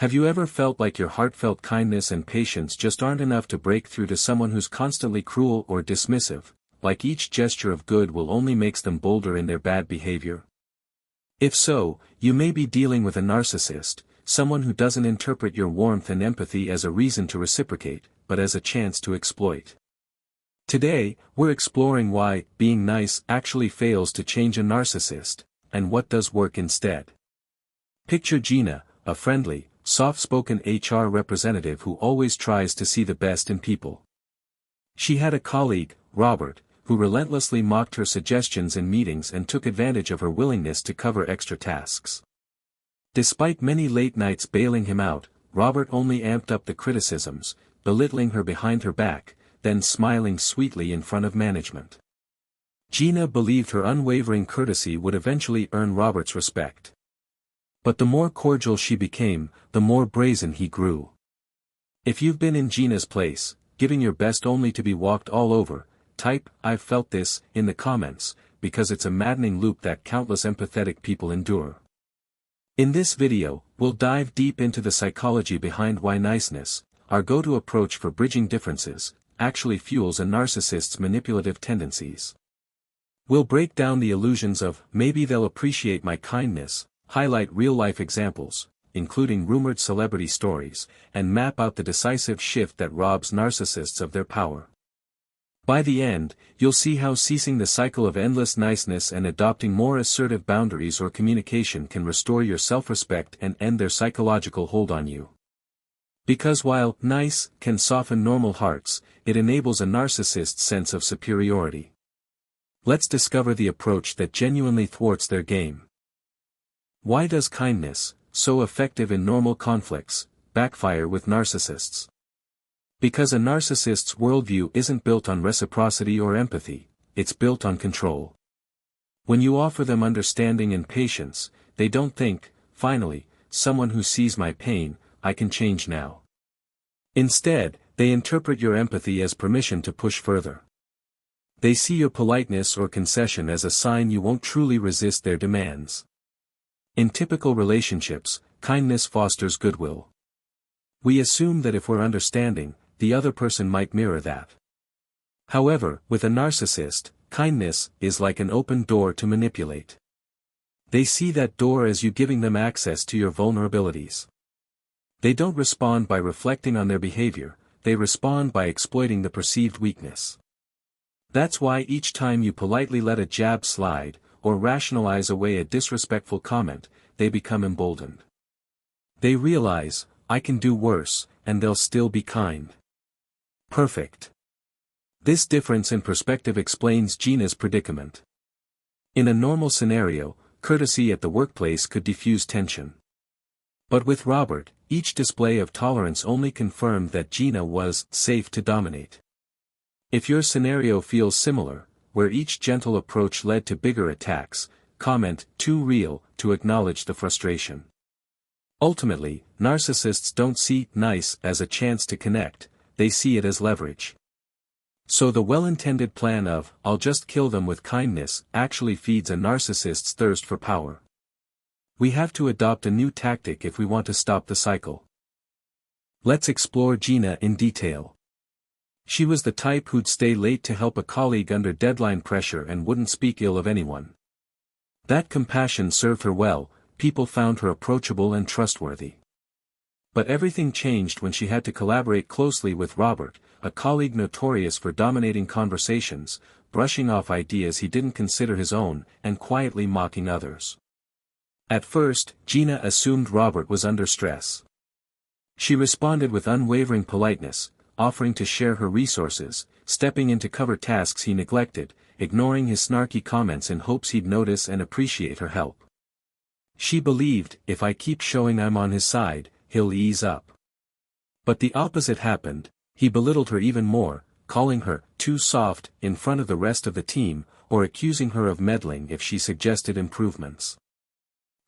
Have you ever felt like your heartfelt kindness and patience just aren't enough to break through to someone who's constantly cruel or dismissive, like each gesture of good will only makes them bolder in their bad behavior? If so, you may be dealing with a narcissist, someone who doesn't interpret your warmth and empathy as a reason to reciprocate, but as a chance to exploit. Today, we're exploring why being nice actually fails to change a narcissist, and what does work instead. Picture Gina, a friendly, soft-spoken HR representative who always tries to see the best in people. She had a colleague, Robert, who relentlessly mocked her suggestions in meetings and took advantage of her willingness to cover extra tasks. Despite many late nights bailing him out, Robert only amped up the criticisms, belittling her behind her back, then smiling sweetly in front of management. Gina believed her unwavering courtesy would eventually earn Robert's respect. But the more cordial she became, the more brazen he grew. If you've been in Gina's place, giving your best only to be walked all over, type "I've felt this" in the comments, because it's a maddening loop that countless empathetic people endure. In this video, we'll dive deep into the psychology behind why niceness, our go-to approach for bridging differences, actually fuels a narcissist's manipulative tendencies. We'll break down the illusions of "maybe they'll appreciate my kindness," highlight real-life examples, including rumored celebrity stories, and map out the decisive shift that robs narcissists of their power. By the end, you'll see how ceasing the cycle of endless niceness and adopting more assertive boundaries or communication can restore your self-respect and end their psychological hold on you. Because while nice can soften normal hearts, it enables a narcissist's sense of superiority. Let's discover the approach that genuinely thwarts their game. Why does kindness, so effective in normal conflicts, backfire with narcissists? Because a narcissist's worldview isn't built on reciprocity or empathy, it's built on control. When you offer them understanding and patience, they don't think, "Finally, someone who sees my pain, I can change now." Instead, they interpret your empathy as permission to push further. They see your politeness or concession as a sign you won't truly resist their demands. In typical relationships, kindness fosters goodwill. We assume that if we're understanding, the other person might mirror that. However, with a narcissist, kindness is like an open door to manipulate. They see that door as you giving them access to your vulnerabilities. They don't respond by reflecting on their behavior, they respond by exploiting the perceived weakness. That's why each time you politely let a jab slide, or rationalize away a disrespectful comment, they become emboldened. They realize, "I can do worse, and they'll still be kind." Perfect. This difference in perspective explains Gina's predicament. In a normal scenario, courtesy at the workplace could diffuse tension. But with Robert, each display of tolerance only confirmed that Gina was safe to dominate. If your scenario feels similar, where each gentle approach led to bigger attacks, comment "too real" to acknowledge the frustration. Ultimately, narcissists don't see nice as a chance to connect, they see it as leverage. So the well-intended plan of "I'll just kill them with kindness" actually feeds a narcissist's thirst for power. We have to adopt a new tactic if we want to stop the cycle. Let's explore Gina in detail. She was the type who'd stay late to help a colleague under deadline pressure and wouldn't speak ill of anyone. That compassion served her well, people found her approachable and trustworthy. But everything changed when she had to collaborate closely with Robert, a colleague notorious for dominating conversations, brushing off ideas he didn't consider his own, and quietly mocking others. At first, Gina assumed Robert was under stress. She responded with unwavering politeness, offering to share her resources, stepping in to cover tasks he neglected, ignoring his snarky comments in hopes he'd notice and appreciate her help. She believed, "If I keep showing I'm on his side, he'll ease up." But the opposite happened, he belittled her even more, calling her too soft in front of the rest of the team, or accusing her of meddling if she suggested improvements.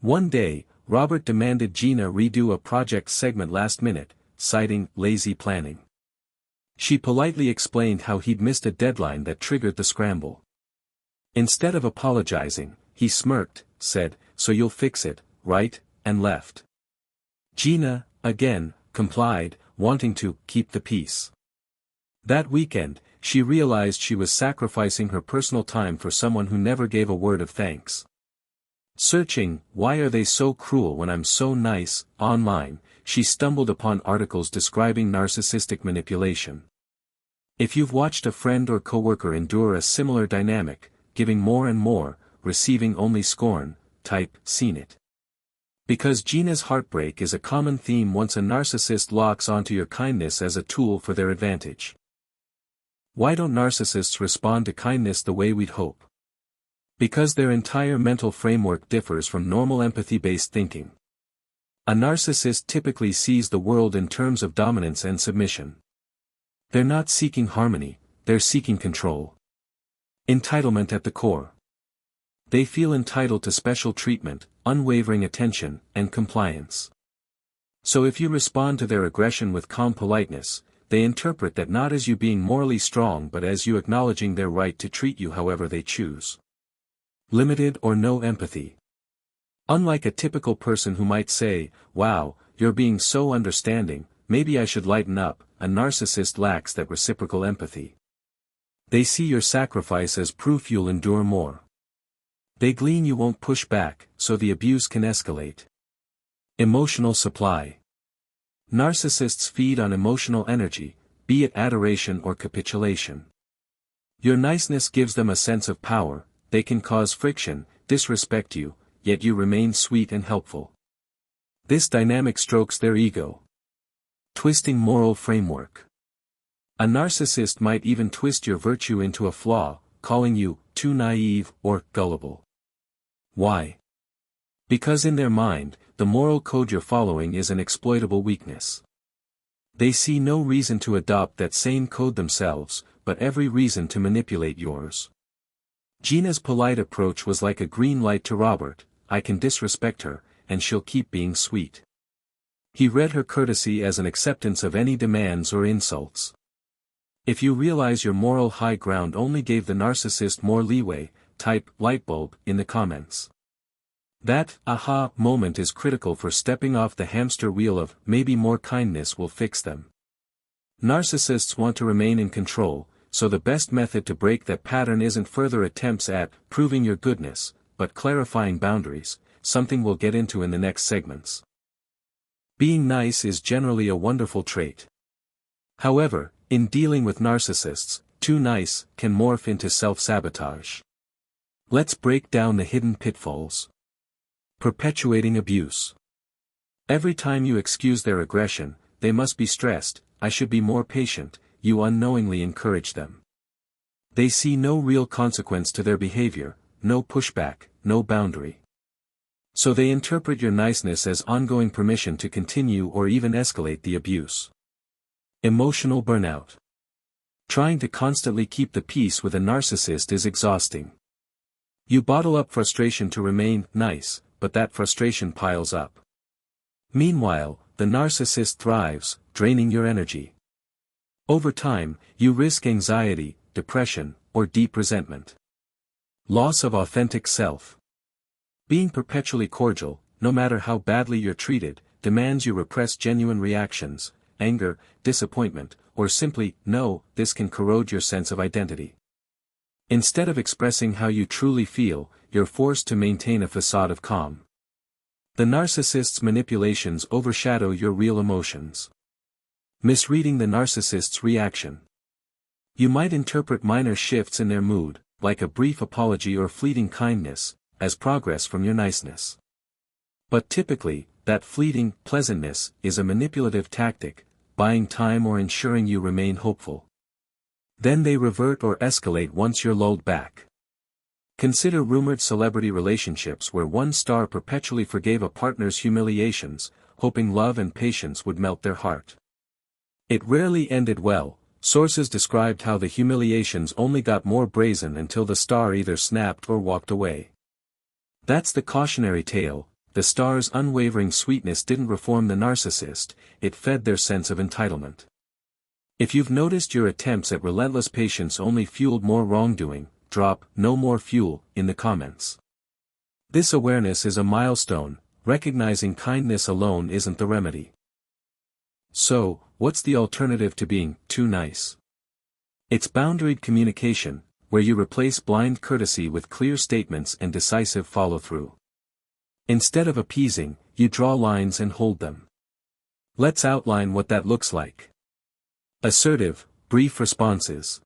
One day, Robert demanded Gina redo a project segment last minute, citing lazy planning. She politely explained how he'd missed a deadline that triggered the scramble. Instead of apologizing, he smirked, said, "So you'll fix it, right?" and left. Gina, again, complied, wanting to keep the peace. That weekend, she realized she was sacrificing her personal time for someone who never gave a word of thanks. Searching, "Why are they so cruel when I'm so nice?" online, she stumbled upon articles describing narcissistic manipulation. If you've watched a friend or coworker endure a similar dynamic, giving more and more, receiving only scorn, type, "Seen it." Because Gina's heartbreak is a common theme once a narcissist locks onto your kindness as a tool for their advantage. Why don't narcissists respond to kindness the way we'd hope? Because their entire mental framework differs from normal empathy-based thinking. A narcissist typically sees the world in terms of dominance and submission. They're not seeking harmony, they're seeking control. Entitlement at the core. They feel entitled to special treatment, unwavering attention, and compliance. So if you respond to their aggression with calm politeness, they interpret that not as you being morally strong but as you acknowledging their right to treat you however they choose. Limited or no empathy. Unlike a typical person who might say, "Wow, you're being so understanding, maybe I should lighten up," a narcissist lacks that reciprocal empathy. They see your sacrifice as proof you'll endure more. They glean you won't push back, so the abuse can escalate. Emotional supply. Narcissists feed on emotional energy, be it adoration or capitulation. Your niceness gives them a sense of power, they can cause friction, disrespect you, yet you remain sweet and helpful. This dynamic strokes their ego. Twisting moral framework. A narcissist might even twist your virtue into a flaw, calling you too naive or gullible. Why? Because in their mind, the moral code you're following is an exploitable weakness. They see no reason to adopt that same code themselves, but every reason to manipulate yours. Gina's polite approach was like a green light to Robert, I can disrespect her, and she'll keep being sweet. He read her courtesy as an acceptance of any demands or insults. If you realize your moral high ground only gave the narcissist more leeway, type lightbulb in the comments. That aha moment is critical for stepping off the hamster wheel of maybe more kindness will fix them. Narcissists want to remain in control, so the best method to break that pattern isn't further attempts at proving your goodness, but clarifying boundaries, something we'll get into in the next segments. Being nice is generally a wonderful trait. However, in dealing with narcissists, too nice can morph into self-sabotage. Let's break down the hidden pitfalls. Perpetuating abuse. Every time you excuse their aggression, they must be stressed, I should be more patient, you unknowingly encourage them. They see no real consequence to their behavior, no pushback, no boundary. So they interpret your niceness as ongoing permission to continue or even escalate the abuse. Emotional burnout. Trying to constantly keep the peace with a narcissist is exhausting. You bottle up frustration to remain nice, but that frustration piles up. Meanwhile, the narcissist thrives, draining your energy. Over time, you risk anxiety, depression, or deep resentment. Loss of authentic self. Being perpetually cordial, no matter how badly you're treated, demands you repress genuine reactions, anger, disappointment, or simply, no, this can corrode your sense of identity. Instead of expressing how you truly feel, you're forced to maintain a facade of calm. The narcissist's manipulations overshadow your real emotions. Misreading the narcissist's reaction. You might interpret minor shifts in their mood, like a brief apology or fleeting kindness, as progress from your niceness. But typically, that fleeting pleasantness is a manipulative tactic, buying time or ensuring you remain hopeful. Then they revert or escalate once you're lulled back. Consider rumored celebrity relationships where one star perpetually forgave a partner's humiliations, hoping love and patience would melt their heart. It rarely ended well. Sources described how the humiliations only got more brazen until the star either snapped or walked away. That's the cautionary tale. The star's unwavering sweetness didn't reform the narcissist, it fed their sense of entitlement. If you've noticed your attempts at relentless patience only fueled more wrongdoing, drop "no more fuel" in the comments. This awareness is a milestone, recognizing kindness alone isn't the remedy. So, what's the alternative to being too nice? It's boundaried communication, where you replace blind courtesy with clear statements and decisive follow-through. Instead of appeasing, you draw lines and hold them. Let's outline what that looks like. Assertive, brief responses.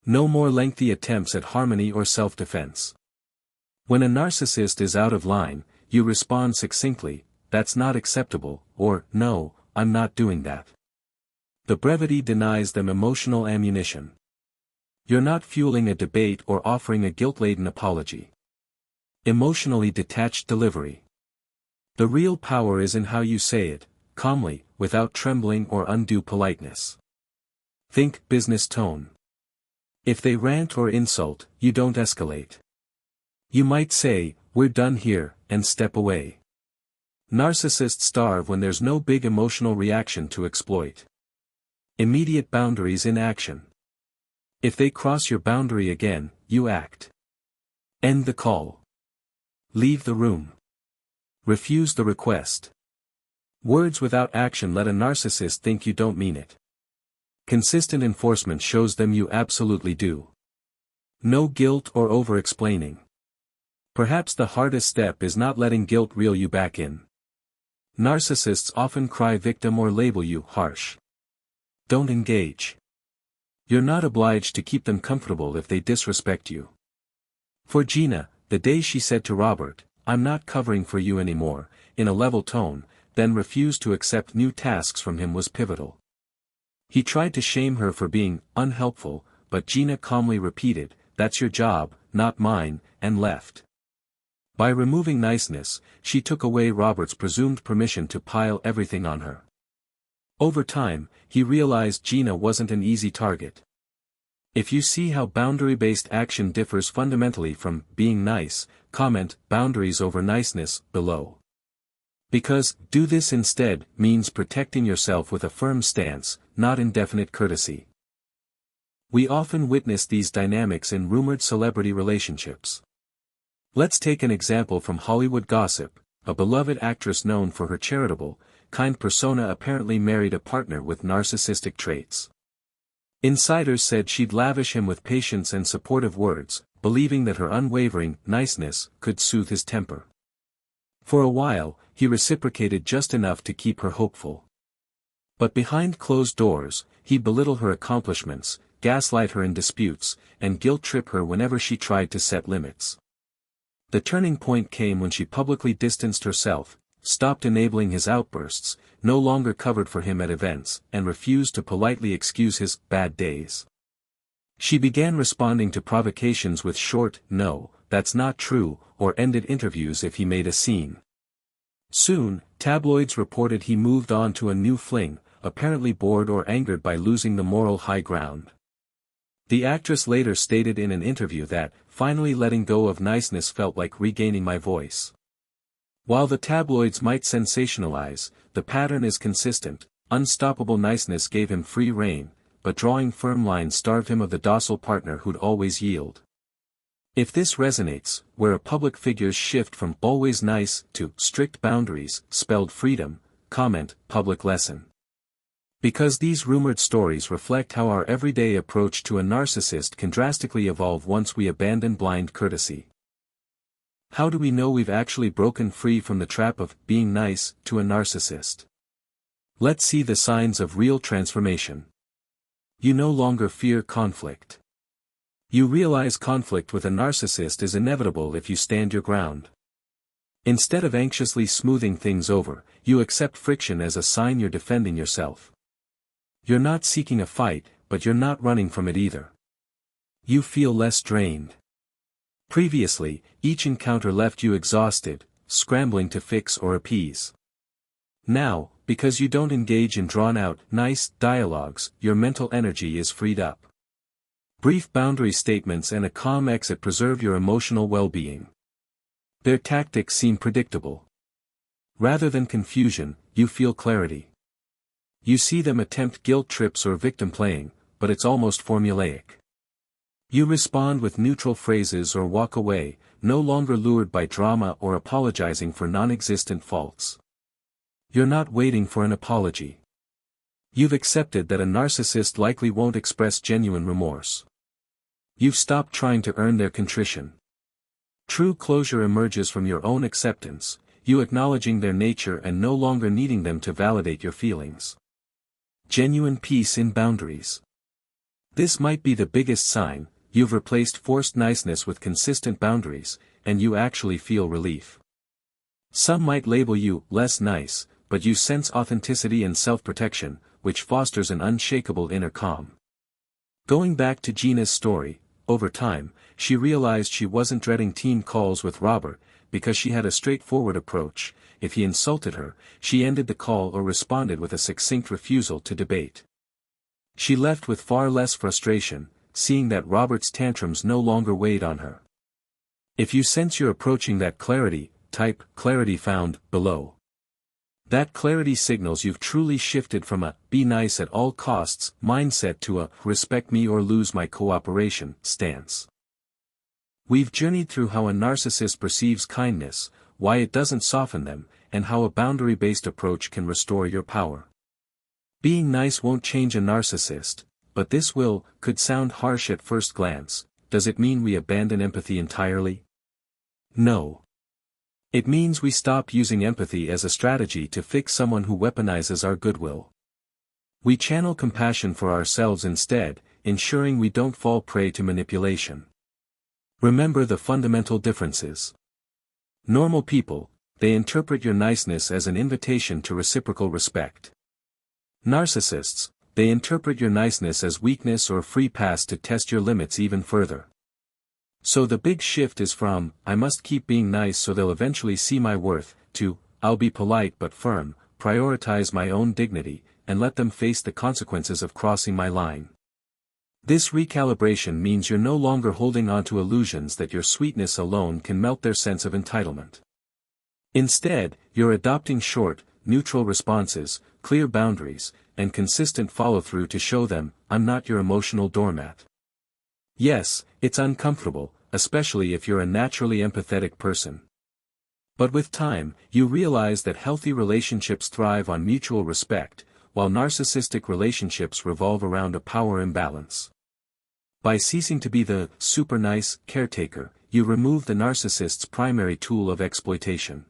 No more lengthy attempts at harmony or self-defense. When a narcissist is out of line, you respond succinctly, "That's not acceptable," or "No, I'm not doing that." The brevity denies them emotional ammunition. You're not fueling a debate or offering a guilt-laden apology. Emotionally detached delivery. The real power is in how you say it, calmly, without trembling or undue politeness. Think business tone. If they rant or insult, you don't escalate. You might say, "We're done here," and step away. Narcissists starve when there's no big emotional reaction to exploit. Immediate boundaries in action. If they cross your boundary again, you act. End the call. Leave the room. Refuse the request. Words without action let a narcissist think you don't mean it. Consistent enforcement shows them you absolutely do. No guilt or over-explaining. Perhaps the hardest step is not letting guilt reel you back in. Narcissists often cry victim or label you harsh. Don't engage. You're not obliged to keep them comfortable if they disrespect you. For Gina, the day she said to Robert, "I'm not covering for you anymore," in a level tone, then refused to accept new tasks from him was pivotal. He tried to shame her for being unhelpful, but Gina calmly repeated, "That's your job, not mine," and left. By removing niceness, she took away Robert's presumed permission to pile everything on her. Over time, he realized Gina wasn't an easy target. If you see how boundary-based action differs fundamentally from being nice, comment "boundaries over niceness" below. Because "do this instead" means protecting yourself with a firm stance, not indefinite courtesy. We often witness these dynamics in rumored celebrity relationships. Let's take an example from Hollywood gossip. A beloved actress known for her charitable, kind persona apparently married a partner with narcissistic traits. Insiders said she'd lavish him with patience and supportive words, believing that her unwavering niceness could soothe his temper. For a while, he reciprocated just enough to keep her hopeful. But behind closed doors, he'd belittle her accomplishments, gaslight her in disputes, and guilt-trip her whenever she tried to set limits. The turning point came when she publicly distanced herself, stopped enabling his outbursts, no longer covered for him at events, and refused to politely excuse his bad days. She began responding to provocations with short, "No, that's not true," or ended interviews if he made a scene. Soon, tabloids reported he moved on to a new fling, apparently bored or angered by losing the moral high ground. The actress later stated in an interview that, "Finally letting go of niceness felt like regaining my voice." While the tabloids might sensationalize, the pattern is consistent. Unstoppable niceness gave him free rein, but drawing firm lines starved him of the docile partner who'd always yield. If this resonates, where a public figure's shift from "always nice" to "strict boundaries" spelled freedom, comment "public lesson." Because these rumored stories reflect how our everyday approach to a narcissist can drastically evolve once we abandon blind courtesy. How do we know we've actually broken free from the trap of being nice to a narcissist? Let's see the signs of real transformation. You no longer fear conflict. You realize conflict with a narcissist is inevitable if you stand your ground. Instead of anxiously smoothing things over, you accept friction as a sign you're defending yourself. You're not seeking a fight, but you're not running from it either. You feel less drained. Previously, each encounter left you exhausted, scrambling to fix or appease. Now, because you don't engage in drawn-out, nice dialogues, your mental energy is freed up. Brief boundary statements and a calm exit preserve your emotional well-being. Their tactics seem predictable. Rather than confusion, you feel clarity. You see them attempt guilt trips or victim playing, but it's almost formulaic. You respond with neutral phrases or walk away, no longer lured by drama or apologizing for non-existent faults. You're not waiting for an apology. You've accepted that a narcissist likely won't express genuine remorse. You've stopped trying to earn their contrition. True closure emerges from your own acceptance, you acknowledging their nature and no longer needing them to validate your feelings. Genuine peace in boundaries. This might be the biggest sign. You've replaced forced niceness with consistent boundaries, and you actually feel relief. Some might label you less nice, but you sense authenticity and self-protection, which fosters an unshakable inner calm. Going back to Gina's story, over time, she realized she wasn't dreading team calls with Robert, because she had a straightforward approach. If he insulted her, she ended the call or responded with a succinct refusal to debate. She left with far less frustration, seeing that Robert's tantrums no longer weighed on her. If you sense you're approaching that clarity, type clarity found below. That clarity signals you've truly shifted from a be nice at all costs mindset to a respect me or lose my cooperation stance. We've journeyed through how a narcissist perceives kindness, why it doesn't soften them, and how a boundary-based approach can restore your power. Being nice won't change a narcissist, but this could sound harsh at first glance. Does it mean we abandon empathy entirely? No. It means we stop using empathy as a strategy to fix someone who weaponizes our goodwill. We channel compassion for ourselves instead, ensuring we don't fall prey to manipulation. Remember the fundamental differences. Normal people, they interpret your niceness as an invitation to reciprocal respect. Narcissists, they interpret your niceness as weakness or free pass to test your limits even further. So the big shift is from, I must keep being nice so they'll eventually see my worth, to, I'll be polite but firm, prioritize my own dignity, and let them face the consequences of crossing my line. This recalibration means you're no longer holding on to illusions that your sweetness alone can melt their sense of entitlement. Instead, you're adopting short, neutral responses, clear boundaries, and consistent follow-through to show them, I'm not your emotional doormat. Yes, it's uncomfortable, especially if you're a naturally empathetic person. But with time, you realize that healthy relationships thrive on mutual respect, while narcissistic relationships revolve around a power imbalance. By ceasing to be the super nice caretaker, you remove the narcissist's primary tool of exploitation.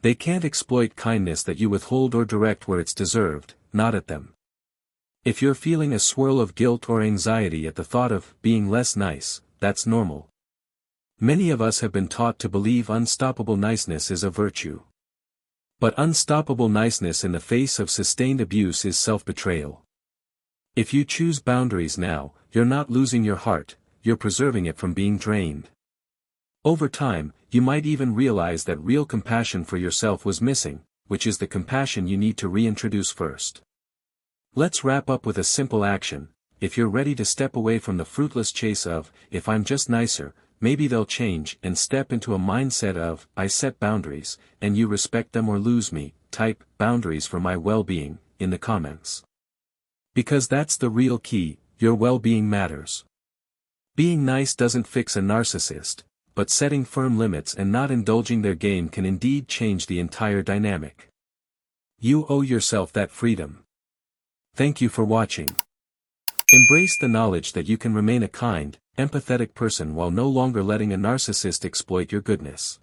They can't exploit kindness that you withhold or direct where it's deserved, not at them. If you're feeling a swirl of guilt or anxiety at the thought of being less nice, that's normal. Many of us have been taught to believe unstoppable niceness is a virtue. But unstoppable niceness in the face of sustained abuse is self-betrayal. If you choose boundaries now, you're not losing your heart, you're preserving it from being drained. Over time, you might even realize that real compassion for yourself was missing, which is the compassion you need to reintroduce first. Let's wrap up with a simple action. If you're ready to step away from the fruitless chase of, if I'm just nicer, maybe they'll change, and step into a mindset of, I set boundaries, and you respect them or lose me, type, boundaries for my well-being, in the comments. Because that's the real key, your well-being matters. Being nice doesn't fix a narcissist, but setting firm limits and not indulging their game can indeed change the entire dynamic. You owe yourself that freedom. Thank you for watching. Embrace the knowledge that you can remain a kind, empathetic person while no longer letting a narcissist exploit your goodness.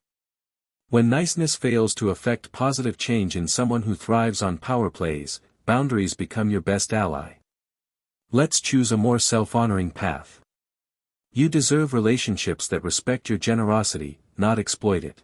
When niceness fails to affect positive change in someone who thrives on power plays, boundaries become your best ally. Let's choose a more self-honoring path. You deserve relationships that respect your generosity, not exploit it.